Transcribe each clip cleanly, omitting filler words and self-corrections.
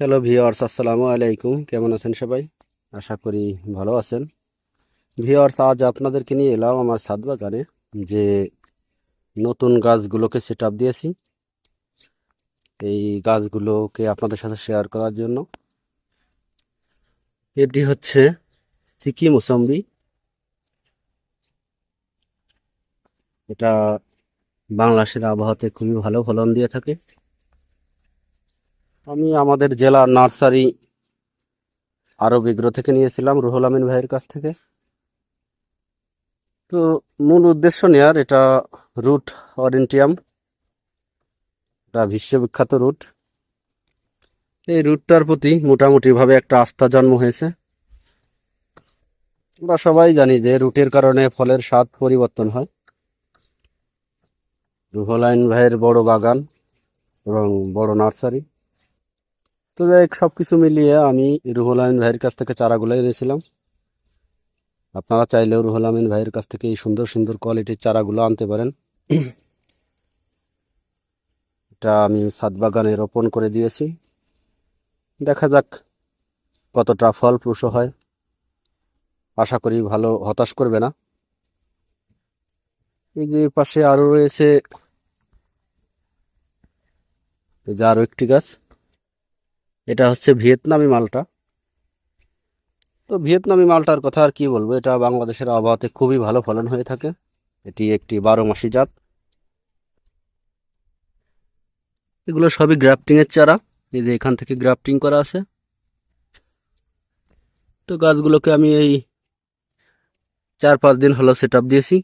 Hello viewers, আসসালামু আলাইকুম। কেমন আছেন সবাই? আশা করি ভালো আছেন। ভিওয়ার্স, আজ আপনাদেরকে নিয়ে এলাম আমার ছাদ বাগানে যে নতুন গাছগুলোকে সেট আপ দিয়েছি, এই গাছগুলোকে আপনাদের সাথে শেয়ার করার জন্য। এটি হচ্ছে সিকি মৌসম্বি। এটা বাংলাদেশের আবহাওয়াতে খুবই ভালো ফলন দিয়ে থাকে। আমি আমাদের জেলার নার্সারি আরব এগ্রো থেকে নিয়েছিলাম, রুহুল আমিন ভাইয়ের কাছ থেকে। তো মূল উদ্দেশ্য নেয়ার, এটা রুট অরেন্টিয়াম, এটা বিশ্ববিখ্যাত রুট। এই রুটটার প্রতি মোটামুটিভাবে একটা আস্থা জন্ম হয়েছে। আমরা সবাই জানি যে রুটের কারণে ফলের স্বাদ পরিবর্তন হয়। রুহুল আমিন ভাইয়ের বড় বাগান এবং বড় নার্সারি। তো যাই হোক, সবকিছু মিলিয়ে আমি রুহুল আমিন ভাইয়ের কাছ থেকে চারাগুলো এনেছিলাম। আপনারা চাইলেও রুহুল আমিন ভাইয়ের কাছ থেকে এই সুন্দর সুন্দর কোয়ালিটির চারাগুলো আনতে পারেন। এটা আমি ছাদ বাগানে রোপণ করে দিয়েছি। দেখা যাক কতটা ফলপ্রসূ হয়। আশা করি ভালো, হতাশ করবে না। এই যে পাশে আরো রয়েছে, এই যে আরো একটি গাছ। এটা হচ্ছে ভিয়েতনামি মালটা। তো ভিয়েতনামি মালটার কথা আর কি বলবো, এটা বাংলাদেশের আবহাওয়াতে খুবই ভালো ফলন হয়ে থাকে। এটি একটি 12 মাসি জাত। এগুলো সবই গ্রাফটিং এর চারা, এই যে এখান থেকে গ্রাফটিং করা আছে। তো গাছগুলোকে আমি এই 4-5 দিন হলো সেট আপ দিয়েছি।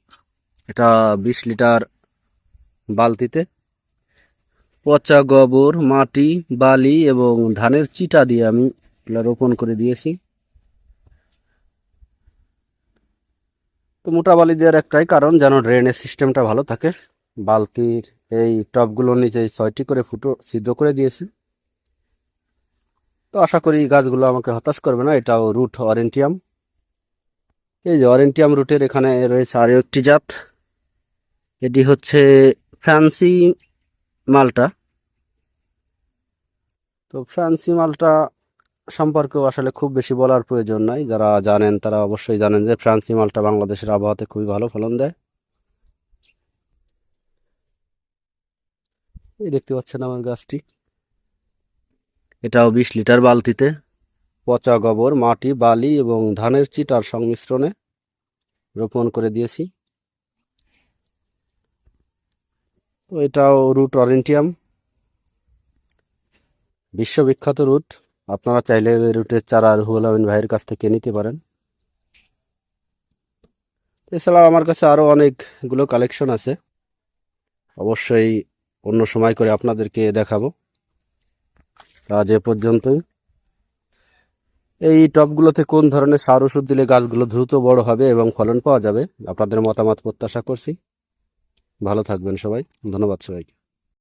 এটা 20 লিটার বালতিতে পচা গোবর, মাটি, বালি এবং ধানের চিটা দিয়ে আমি এগুলো রোপণ করে দিয়েছি। তো মোটা বালি দেওয়ার একটাই কারণ, যেন ড্রেনেজ সিস্টেমটা ভালো থাকে। বালতির এই টবগুলোর নিচে 6টি করে ফুটো ছিদ্র করে দিয়েছি। তো আশা করি গাছগুলো আমাকে হতাশ করবে না। এটাও রুট অরেন্টিয়াম। এই যে অরেন্টিয়াম রুটের এখানে রয়েছে আরও একটি জাত। এটি হচ্ছে ফ্রান্সি মালটা। তো ফ্রান্সি মালটা সম্পর্কেও আসলে খুব বেশি বলার প্রয়োজন নাই। যারা জানেন তারা অবশ্যই জানেন যে ফ্রান্সি মালটা বাংলাদেশের আবহাওয়াতে খুবই ভালো ফলন দেয়। এই দেখতে পাচ্ছেন আমার গাছটি। এটাও 20 লিটার বালতিতে পচা গোবর, মাটি, বালি এবং ধানের চিটার সংমিশ্রণে রোপণ করে দিয়েছি। তো এটাও রুট অরেন্টিয়াম, বিশ্ববিখ্যাত রুট। আপনারা চাইলে এই রুটের চারা রুহুল আমিন ভাইয়ের কাছ থেকে নিতে পারেন। এছাড়াও আমার কাছে আরও অনেকগুলো কালেকশন আছে, অবশ্যই অন্য সময় করে আপনাদেরকে দেখাবো। আজ এ পর্যন্তই। এই টবগুলোতে কোন ধরনের সার ওষুধ দিলে গাছগুলো দ্রুত বড় হবে এবং ফলন পাওয়া যাবে, আপনাদের মতামত প্রত্যাশা করছি। ভালো থাকবেন সবাই। ধন্যবাদ সবাইকে।